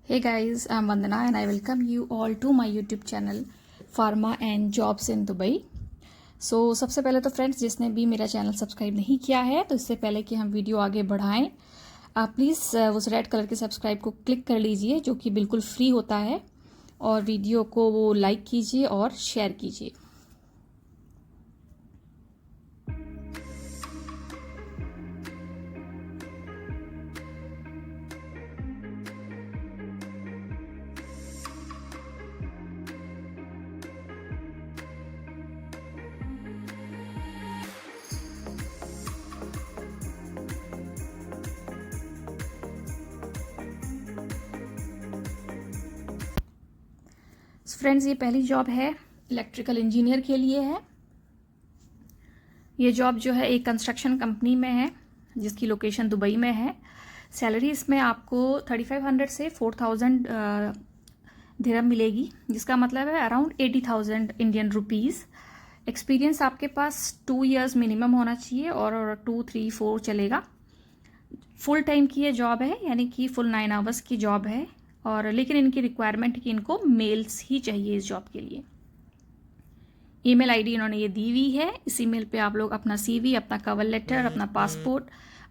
Hey guys, I'm Vandana and I welcome you all to my YouTube channel Pharma and Jobs in Dubai. So सबसे पहले तो friends जिसने भी मेरा channel subscribe नहीं किया है तो इससे पहले कि हम वीडियो आगे बढ़ाएं आप प्लीज़ उस रेड कलर के सब्सक्राइब को क्लिक कर लीजिए जो कि बिल्कुल फ्री होता है और वीडियो को वो लाइक कीजिए और शेयर कीजिए। फ्रेंड्स ये पहली जॉब है इलेक्ट्रिकल इंजीनियर के लिए है। ये जॉब जो है एक कंस्ट्रक्शन कंपनी में है जिसकी लोकेशन दुबई में है। सैलरी इसमें आपको 3500 से 4000 दिरहम मिलेगी, जिसका मतलब है अराउंड 80,000 इंडियन रुपीज़। एक्सपीरियंस आपके पास 2 इयर्स मिनिमम होना चाहिए और 2, 3, 4 चलेगा। फुल टाइम की ये जॉब है, यानी कि फुल 9 आवर्स की जॉब है और लेकिन इनकी रिक्वायरमेंट कि इनको मेल्स ही चाहिए इस जॉब के लिए। ईमेल आईडी इन्होंने ये दी हुई है। इस ईमेल पे आप लोग अपना सीवी, अपना कवर लेटर, अपना पासपोर्ट,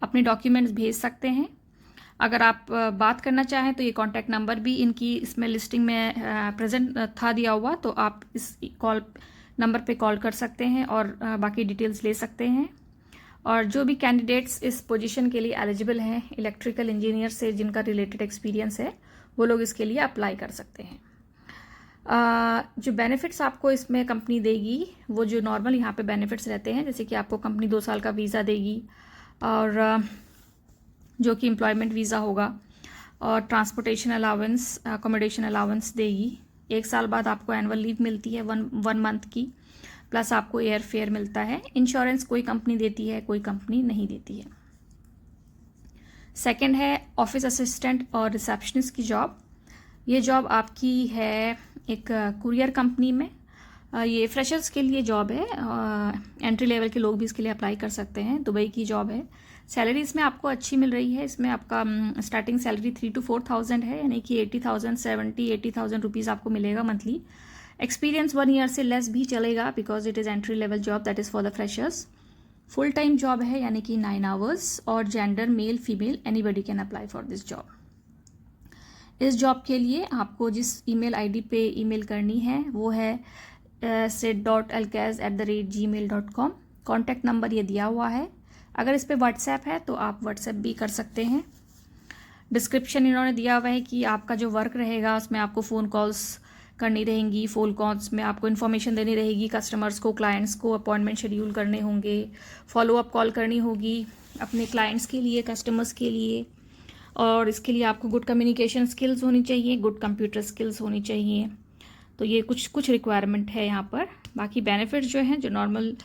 अपने डॉक्यूमेंट्स भेज सकते हैं। अगर आप बात करना चाहें तो ये कॉन्टैक्ट नंबर भी इनकी इसमें लिस्टिंग में प्रेजेंट था दिया हुआ, तो आप इस कॉल नंबर पे कॉल कर सकते हैं और बाकी डिटेल्स ले सकते हैं। और जो भी कैंडिडेट्स इस पोजीशन के लिए एलिजिबल हैं इलेक्ट्रिकल इंजीनियर से जिनका रिलेटेड एक्सपीरियंस है वो लोग इसके लिए अप्लाई कर सकते हैं। जो बेनिफिट्स आपको इसमें कंपनी देगी वो जो नॉर्मल यहाँ पे बेनिफिट्स रहते हैं, जैसे कि आपको कंपनी 2 साल का वीज़ा देगी और जो कि एम्प्लॉयमेंट वीज़ा होगा, और ट्रांसपोर्टेशन अलाउंस, अकोमोडेशन अलाउंस देगी। 1 साल बाद आपको एनुअल लीव मिलती है वन मंथ की, प्लस आपको एयर फेयर मिलता है। इंश्योरेंस कोई कंपनी देती है, कोई कंपनी नहीं देती है। सेकंड है ऑफिस असिस्टेंट और रिसेप्शनिस्ट की जॉब। ये जॉब आपकी है एक कुरियर कंपनी में। ये फ्रेशर्स के लिए जॉब है, एंट्री लेवल के लोग भी इसके लिए अप्लाई कर सकते हैं। दुबई की जॉब है। सैलरी इसमें आपको अच्छी मिल रही है। इसमें आपका स्टार्टिंग सैलरी 3 to 4,000 है, यानी कि 80,000 रुपीज़ आपको मिलेगा मंथली। एक्सपीरियंस 1 ईयर से लेस भी चलेगा because it is entry level job, that is for the freshers. Full time job है, यानी कि 9 आवर्स, और gender male female anybody can apply for this job. इस जॉब के लिए आपको जिस ईमेल आईडी पे ईमेल करनी है वो है sid.alkaz@gmail.com। कॉन्टैक्ट नंबर ये दिया हुआ है। अगर इस पे व्हाट्सएप है तो आप व्हाट्सएप भी कर सकते हैं। डिस्क्रिप्शन इन्होंने दिया हुआ है कि आपका जो वर्क रहेगा उसमें आपको फ़ोन कॉल्स करनी रहेंगी। फ़ोन कॉल्स में आपको इन्फॉर्मेशन देनी रहेगी कस्टमर्स को, क्लाइंट्स को, अपॉइंटमेंट शेड्यूल करने होंगे, फॉलोअप कॉल करनी होगी अपने क्लाइंट्स के लिए, कस्टमर्स के लिए। और इसके लिए आपको गुड कम्युनिकेशन स्किल्स होनी चाहिए, गुड कंप्यूटर स्किल्स होनी चाहिए। तो ये कुछ रिक्वायरमेंट है यहाँ पर। बाकी बेनिफिट्स जो हैं, जो नॉर्मल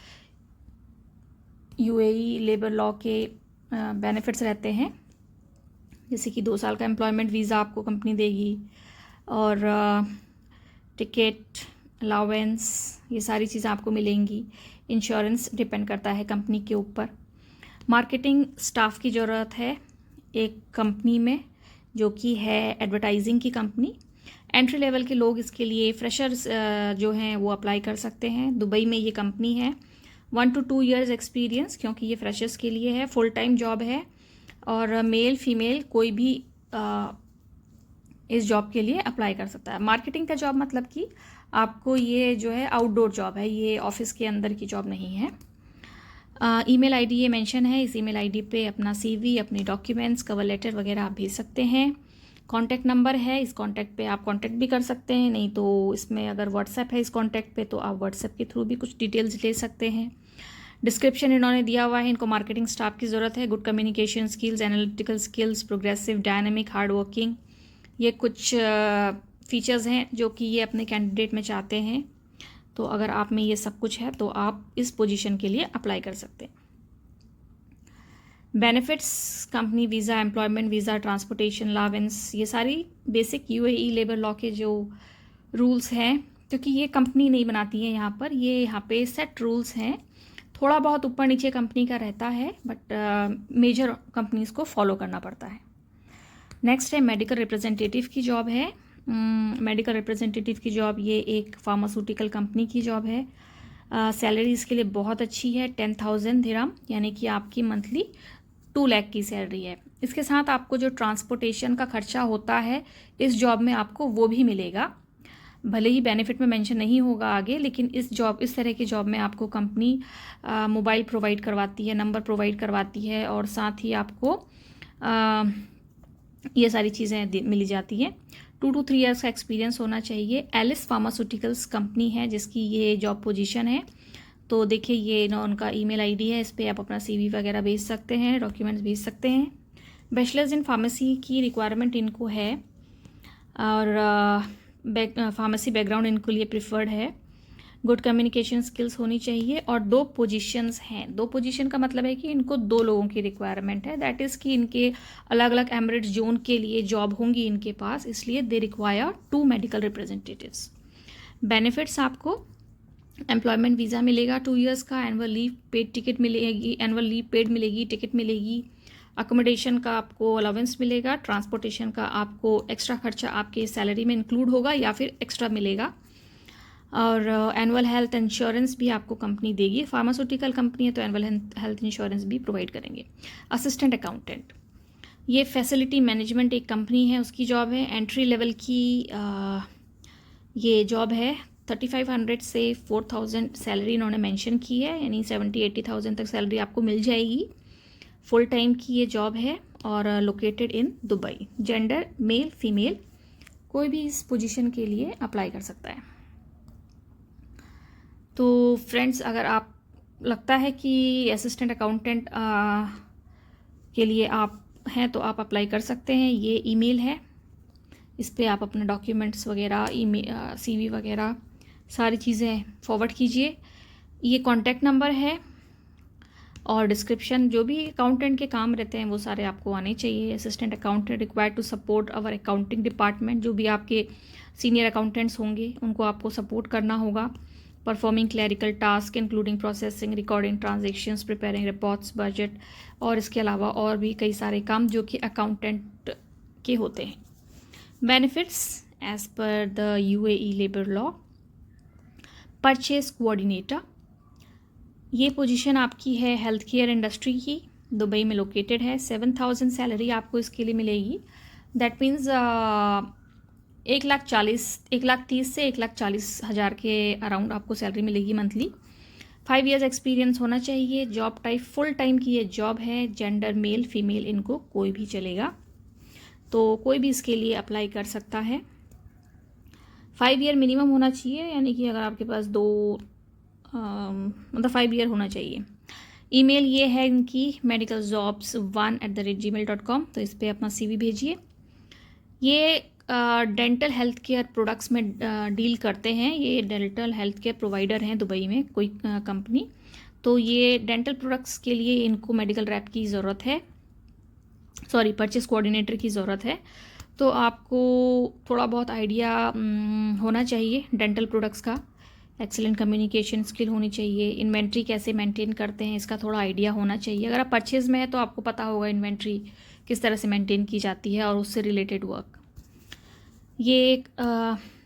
यूएई लेबर लॉ के बेनिफिट्स रहते हैं, जैसे कि 2 साल का एम्प्लॉयमेंट वीज़ा आपको कंपनी देगी और टिकट अलाउंस, ये सारी चीज़ें आपको मिलेंगी। इंश्योरेंस डिपेंड करता है कंपनी के ऊपर। मार्केटिंग स्टाफ की ज़रूरत है एक कंपनी में जो कि है एडवर्टाइजिंग की कंपनी। एंट्री लेवल के लोग इसके लिए, फ्रेशर्स जो हैं वो अप्लाई कर सकते हैं। दुबई में ये कंपनी है। 1 to 2 ईयर्स एक्सपीरियंस, क्योंकि ये फ्रेशर्स के लिए है। फुल टाइम जॉब है और मेल फीमेल कोई भी इस जॉब के लिए अप्लाई कर सकता है। मार्केटिंग का जॉब मतलब कि आपको ये जो है आउटडोर जॉब है, ये ऑफिस के अंदर की जॉब नहीं है। ईमेल आईडी ये मेंशन है। इस ईमेल आईडी पे अपना सीवी, अपने डॉक्यूमेंट्स, कवर लेटर वगैरह आप भेज सकते हैं। कॉन्टैक्ट नंबर है, इस कॉन्टैक्ट पे आप कॉन्टैक्ट भी कर सकते हैं। नहीं तो इसमें अगर व्हाट्सएप है इस कॉन्टैक्ट पे तो आप व्हाट्सएप के थ्रू भी कुछ डिटेल्स ले सकते हैं। डिस्क्रिप्शन इन्होंने दिया हुआ है। इनको मार्केटिंग स्टाफ की ज़रूरत है। Good communication skills, analytical skills, progressive, dynamic, hard working, ये कुछ फीचर्स हैं जो कि ये अपने कैंडिडेट में चाहते हैं। तो अगर आप में ये सब कुछ है तो आप इस पोजीशन के लिए अप्लाई कर सकते हैं। Benefits, company visa, employment visa, transportation allowance, ये सारी बेसिक यूएई लेबर लॉ के जो रूल्स हैं, क्योंकि ये कंपनी नहीं बनाती है यहाँ पर, ये यहाँ पे सेट रूल्स हैं। थोड़ा बहुत ऊपर नीचे कंपनी का रहता है बट मेजर कंपनीज़ को फॉलो करना पड़ता है। नेक्स्ट है मेडिकल रिप्रेजेंटेटिव की जॉब है। मेडिकल रिप्रेजेंटेटिव की जॉब, ये एक फार्मास्यूटिकल कंपनी की जॉब है। सैलरी इसके लिए बहुत अच्छी है, 10,000 दिरहम, यानी कि आपकी मंथली 2 लाख की सैलरी है। इसके साथ आपको जो ट्रांसपोर्टेशन का खर्चा होता है इस जॉब में आपको वो भी मिलेगा, भले ही बेनिफिट में मेंशन नहीं होगा आगे, लेकिन इस तरह की जॉब में आपको कंपनी मोबाइल प्रोवाइड करवाती है, नंबर प्रोवाइड करवाती है, और साथ ही आपको ये सारी चीज़ें मिली जाती हैं। 2 to 3 ईयर्स का एक्सपीरियंस होना चाहिए। एलिस फार्मास्यूटिकल्स कंपनी है जिसकी ये जॉब पोजीशन है। तो देखिए ये ना उनका ईमेल आईडी है, इस पर आप अपना CV वगैरह भेज सकते हैं, डॉक्यूमेंट्स भेज सकते हैं। बैचलर्स इन फार्मेसी की रिक्वायरमेंट इनको है, और फार्मेसी बैकग्राउंड इनको लिए प्रिफर्ड है। गुड कम्युनिकेशन स्किल्स होनी चाहिए, और 2 पोजीशंस हैं। 2 पोजीशन का मतलब है कि इनको 2 लोगों की रिक्वायरमेंट है, दैट इज़ कि इनके अलग अलग एमरेट्स जोन के लिए जॉब होंगी इनके पास, इसलिए they require 2 medical representatives. Benefits आपको एम्प्लॉयमेंट वीज़ा मिलेगा 2 ईयर्स का, एनुअल लीव पेड टिकट मिलेगी, एनुअल लीव पेड मिलेगी, टिकट मिलेगी, अकोमोडेशन का आपको अलाउंस मिलेगा, ट्रांसपोर्टेशन का आपको एक्स्ट्रा खर्चा आपके सैलरी में इंक्लूड होगा या फिर एक्स्ट्रा मिलेगा, और एनुअल हेल्थ इंश्योरेंस भी आपको कंपनी देगी। फार्मास्यूटिकल कंपनी है तो एनुअल हेल्थ इंश्योरेंस भी प्रोवाइड करेंगे। असिस्टेंट अकाउंटेंट, ये फैसिलिटी मैनेजमेंट एक कंपनी है, उसकी जॉब है। एंट्री लेवल की ये जॉब है। 3,500 से 4,000 सैलरी इन्होंने मेंशन की है, यानी 70-80,000 तक सैलरी आपको मिल जाएगी। फुल टाइम की ये जॉब है, और located in Dubai. Gender male female कोई भी इस पोजीशन के लिए अप्लाई कर सकता है। तो फ्रेंड्स, अगर आप लगता है कि असिस्टेंट अकाउंटेंट के लिए आप हैं तो आप अप्लाई कर सकते हैं। ये ईमेल है, इस पर आप अपने डॉक्यूमेंट्स वगैरह, CV वगैरह सारी चीज़ें फॉरवर्ड कीजिए। ये कॉन्टैक्ट नंबर है, और डिस्क्रिप्शन जो भी अकाउंटेंट के काम रहते हैं वो सारे आपको आने चाहिए। Assistant accountant required to support our accounting department, जो भी आपके सीनियर अकाउंटेंट्स होंगे उनको आपको सपोर्ट करना होगा। Performing clerical task including processing, recording transactions, preparing reports, budget, और इसके अलावा और भी कई सारे काम जो कि अकाउंटेंट के होते हैं। Benefits as per the UAE labour law. Purchase coordinator, ये पोजीशन आपकी है हेल्थ केयर इंडस्ट्री की, दुबई में लोकेटेड है। 7,000 सैलरी आपको इसके लिए मिलेगी, दैट मीन्स 1,30,000 से 1,40,000 के अराउंड आपको सैलरी मिलेगी मंथली। 5 ईयर्स एक्सपीरियंस होना चाहिए। जॉब टाइप फुल टाइम की ये जॉब है। जेंडर मेल फीमेल इनको कोई भी चलेगा, तो कोई भी इसके लिए अप्लाई कर सकता है। 5 ईयर मिनिमम होना चाहिए, यानी कि अगर आपके पास मतलब 5 ईयर होना चाहिए। ईमेल ये है इनकी medicalsjobs1@gmail.com, तो इस पर अपना CV भेजिए। ये डेंटल हेल्थ केयर प्रोडक्ट्स में डील करते हैं। ये डेंटल हेल्थ केयर प्रोवाइडर हैं दुबई में कोई कंपनी, तो ये डेंटल प्रोडक्ट्स के लिए इनको मेडिकल रैप की ज़रूरत है, सॉरी परचेस कोऑर्डिनेटर की ज़रूरत है। तो आपको थोड़ा बहुत आइडिया होना चाहिए डेंटल प्रोडक्ट्स का। एक्सीलेंट कम्युनिकेशन स्किल होनी चाहिए। इन्वेंट्री कैसे मेंटेन करते हैं इसका थोड़ा आइडिया होना चाहिए। अगर आप परचेज़ में है तो आपको पता होगा इन्वेंट्री किस तरह से मेंटेन की जाती है और उससे रिलेटेड वर्क। ये एक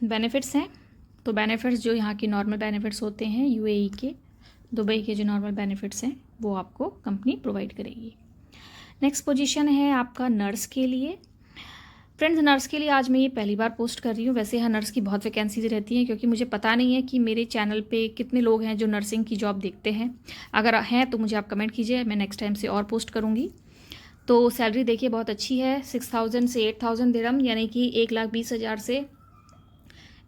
बेनिफिट्स हैं। तो बेनिफिट्स जो यहाँ की नॉर्मल बेनिफिट्स होते हैं UAE के, दुबई के जो नॉर्मल बेनिफिट्स हैं वो आपको कंपनी प्रोवाइड करेगी। नेक्स्ट पोजीशन है आपका नर्स के लिए। फ्रेंड्स, नर्स के लिए आज मैं ये पहली बार पोस्ट कर रही हूँ। वैसे यहाँ नर्स की बहुत वैकेंसीज रहती हैं, क्योंकि मुझे पता नहीं है कि मेरे चैनल पे कितने लोग हैं जो नर्सिंग की जॉब देखते हैं। अगर हैं तो मुझे आप कमेंट कीजिए, मैं नेक्स्ट टाइम से और पोस्ट करूँगी। तो सैलरी देखिए बहुत अच्छी है, 6,000 से 8,000 दिरहम, यानी कि 1,20,000 से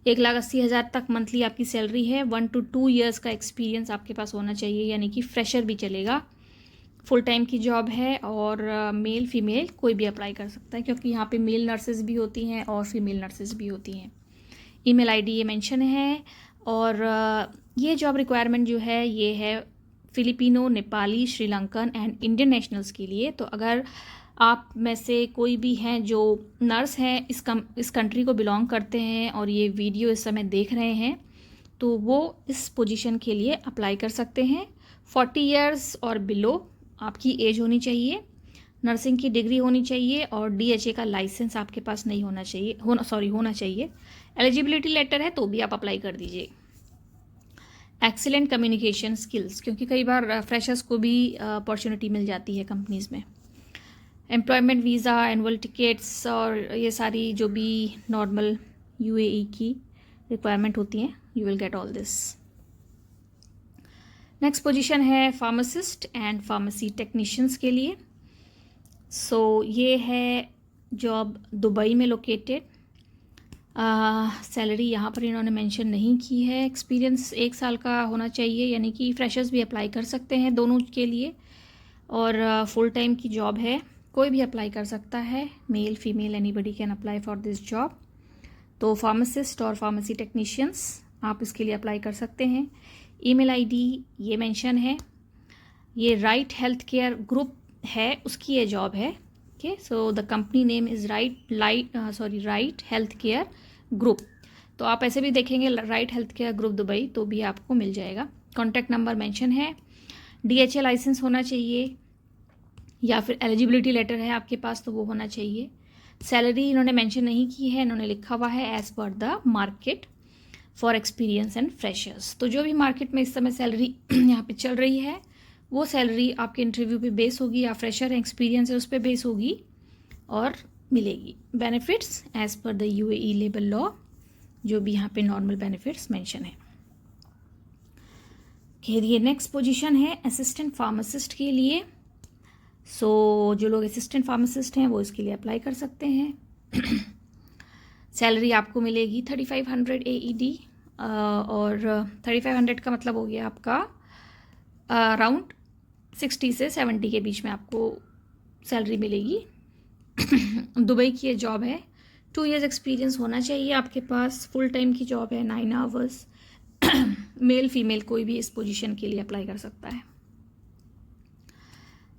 1,80,000 तक मंथली आपकी सैलरी है। 1 to 2 ईयर्स का एक्सपीरियंस आपके पास होना चाहिए, यानी कि फ्रेशर भी चलेगा। फुल टाइम की जॉब है, और मेल फीमेल कोई भी अप्लाई कर सकता है, क्योंकि यहाँ पे मेल नर्सेज भी होती हैं और फीमेल नर्सेज भी होती हैं। ईमेल आईडी ये मेंशन है। और ये जॉब रिक्वायरमेंट जो है ये है Filipino, Nepali, Sri Lankan and Indian nationals के लिए। तो अगर आप में से कोई भी हैं जो नर्स हैं, इस कंट्री को बिलोंग करते हैं और ये वीडियो इस समय देख रहे हैं, तो वो इस पोजीशन के लिए अप्लाई कर सकते हैं। 40 ईयर्स और बिलो आपकी एज होनी चाहिए। नर्सिंग की डिग्री होनी चाहिए और DHA का लाइसेंस आपके पास नहीं होना चाहिए, होना चाहिए। एलिजिबिलिटी लेटर है तो भी आप अप्लाई कर दीजिए। एक्सीलेंट कम्युनिकेशन स्किल्स, क्योंकि कई बार फ्रेशर्स को भी अपॉर्चुनिटी मिल जाती है कंपनीज़ में। एम्प्लॉयमेंट वीज़ा, एनुअल टिकट्स और ये सारी जो भी नॉर्मल UAE की रिक्वायरमेंट होती हैं, you will get all this. Next position है फार्मासिस्ट एंड फार्मेसी टेक्नीशियंस के लिए। ये है जॉब दुबई में लोकेटेड। सैलरी यहाँ पर इन्होंने मेंशन नहीं की है। एक्सपीरियंस 1 साल का होना चाहिए, यानी कि फ्रेशर्स भी अप्लाई कर सकते हैं दोनों के लिए। और फुल टाइम की जॉब है, कोई भी अप्लाई कर सकता है, male female anybody can apply for this job. तो फार्मासिस्ट और फार्मेसी टेक्नीशियंस आप इसके लिए अप्लाई कर सकते हैं। ईमेल आईडी ये मेंशन है। ये राइट हेल्थ केयर ग्रुप है, उसकी ये जॉब है। Okay, so the company name is right health care group. तो आप ऐसे भी देखेंगे right health care group Dubai तो भी आपको मिल जाएगा। कॉन्टैक्ट नंबर मेंशन है। DHA लाइसेंस होना चाहिए या फिर एलिजिबिलिटी लेटर है आपके पास तो वो होना चाहिए। सैलरी इन्होंने मेंशन नहीं की है, इन्होंने लिखा हुआ है as per the market for experience and freshers. तो जो भी मार्केट में इस समय सैलरी यहाँ पे चल रही है वो सैलरी आपके इंटरव्यू पे बेस होगी, या फ्रेशर एक्सपीरियंस है उस पर बेस होगी और मिलेगी। Benefits as per the UAE labour law, जो भी यहाँ पे नॉर्मल बेनिफिट्स मेंशन है। ये नेक्स्ट पोजीशन है असिस्टेंट फार्मासिस्ट के लिए। जो लोग असिस्टेंट फार्मासिस्ट हैं वो इसके लिए अप्लाई कर सकते हैं। सैलरी आपको मिलेगी 3500 AED और 3500 का मतलब हो गया आपका अराउंड 60 से 70 के बीच में आपको सैलरी मिलेगी। दुबई की ये जॉब है। 2 years एक्सपीरियंस होना चाहिए आपके पास। फुल टाइम की जॉब है, 9 hours। मेल फीमेल कोई भी इस पोजीशन के लिए अप्लाई कर सकता है।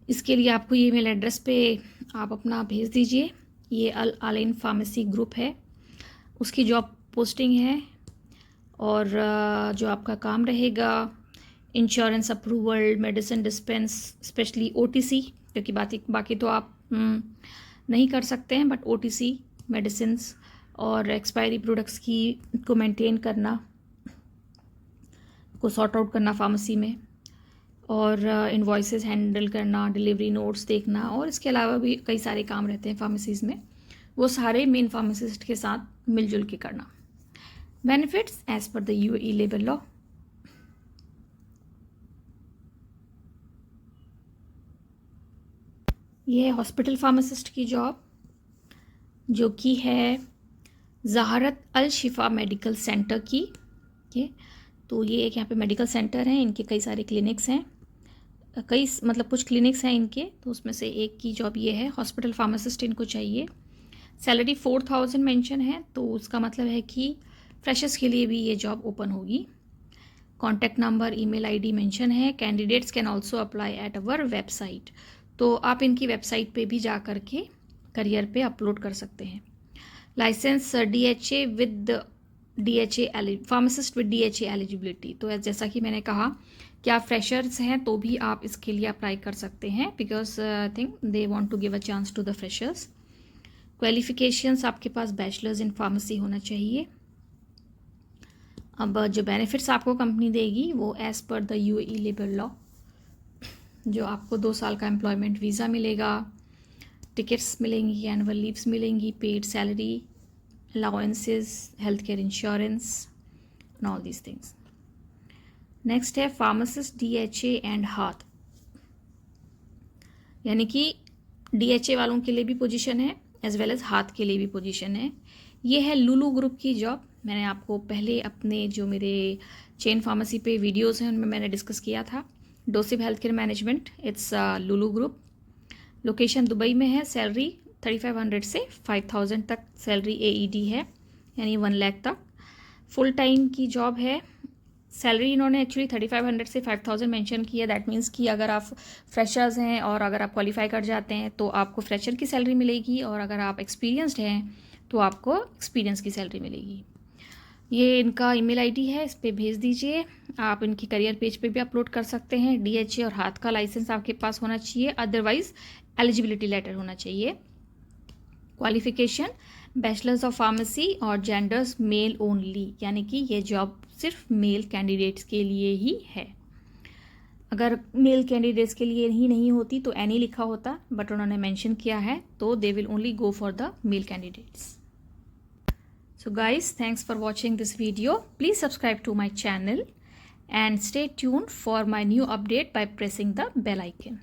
इसके लिए आपको ये ईमेल एड्रेस पे आप अपना भेज दीजिए। ये अल आलिन फार्मेसी ग्रुप है, उसकी जॉब पोस्टिंग है। और जो आपका काम रहेगा, insurance approval, medicine dispense, specially OTC, क्योंकि बाकी तो आप नहीं कर सकते हैं, बट OTC मेडिसिन्स और एक्सपायरी प्रोडक्ट्स को मेंटेन करना, को सॉर्ट आउट करना फार्मेसी में, और इनवॉइसेस हैंडल करना, डिलीवरी नोट्स देखना, और इसके अलावा भी कई सारे काम रहते हैं फार्मेसीज़ में, वो सारे मेन फार्मासिस्ट के साथ मिलजुल के करना। Benefits as per the UAE labour law. ये है हॉस्पिटल फार्मासिस्ट की जॉब, जो कि है ज़हारत अल शिफा मेडिकल सेंटर की। तो ये एक यहाँ पे मेडिकल सेंटर है, इनके कई सारे क्लिनिक्स हैं, कुछ क्लिनिक्स हैं इनके, तो उसमें से एक की जॉब ये है। हॉस्पिटल फार्मासिस्ट इनको चाहिए। सैलरी 4000 मेंशन है, तो उसका मतलब है कि फ्रेशर्स के लिए भी ये जॉब ओपन होगी। Contact number, email ID mention है। Candidates can also apply at our website. तो आप इनकी वेबसाइट पे भी जा कर के करियर पे अपलोड कर सकते हैं। Licence DHA with DHA pharmacist with DHA eligibility. तो जैसा कि मैंने कहा कि आप फ्रेशर्स हैं तो भी आप इसके लिए अप्लाई कर सकते हैं, because I think they want to give a chance to the freshers. Qualifications आपके पास बैचलर्स इन फार्मेसी होना चाहिए। अब जो बेनिफिट्स आपको कंपनी देगी वो as per the UAE labour law, जो आपको 2 साल का एम्प्लॉयमेंट वीज़ा मिलेगा, टिकट्स मिलेंगी, एनुअल लीव्स मिलेंगी, paid salary, allowances, health care insurance and all these things. Next है फार्मासिस्ट DHA एंड हाथ, यानी कि DHA वालों के लिए भी पोजीशन है एज वेल एज हाथ के लिए भी पोजीशन है। ये है लुलू ग्रुप की जॉब। मैंने आपको पहले अपने जो मेरे चेन फार्मेसी पे वीडियोस हैं उनमें मैंने डिस्कस किया था। डोसिब health care management, it's Lulu group. Location Dubai में है। सैलरी 3500 से 5000 तक सैलरी AED है, यानी 1 लाख तक। फुल टाइम की जॉब है। सैलरी इन्होंने एक्चुअली 3500 से 5000 मेंशन की है। दैट मीन्स कि अगर आप फ्रेशर्स हैं और अगर आप क्वालिफाई कर जाते हैं तो आपको फ्रेशर की सैलरी मिलेगी, और अगर आप एक्सपीरियंसड हैं तो आपको एक्सपीरियंस की सैलरी मिलेगी। ये इनका ईमेल आईडी है, इस पर भेज दीजिए। आप इनकी करियर पेज पे भी अपलोड कर सकते हैं। DHA और हाथ का लाइसेंस आपके पास होना चाहिए, अदरवाइज एलिजिबिलिटी लेटर होना चाहिए। क्वालिफिकेशन बैचलर्स ऑफ फार्मेसी और जेंडर्स मेल ओनली, यानी कि ये जॉब सिर्फ मेल कैंडिडेट्स के लिए ही है। अगर मेल कैंडिडेट्स के लिए ही नहीं होती तो एनी लिखा होता, बट उन्होंने मेंशन किया है तो they will only go for the male candidates. So guys, thanks for watching this video. Please subscribe to my channel and stay tuned for my new update by pressing the bell icon.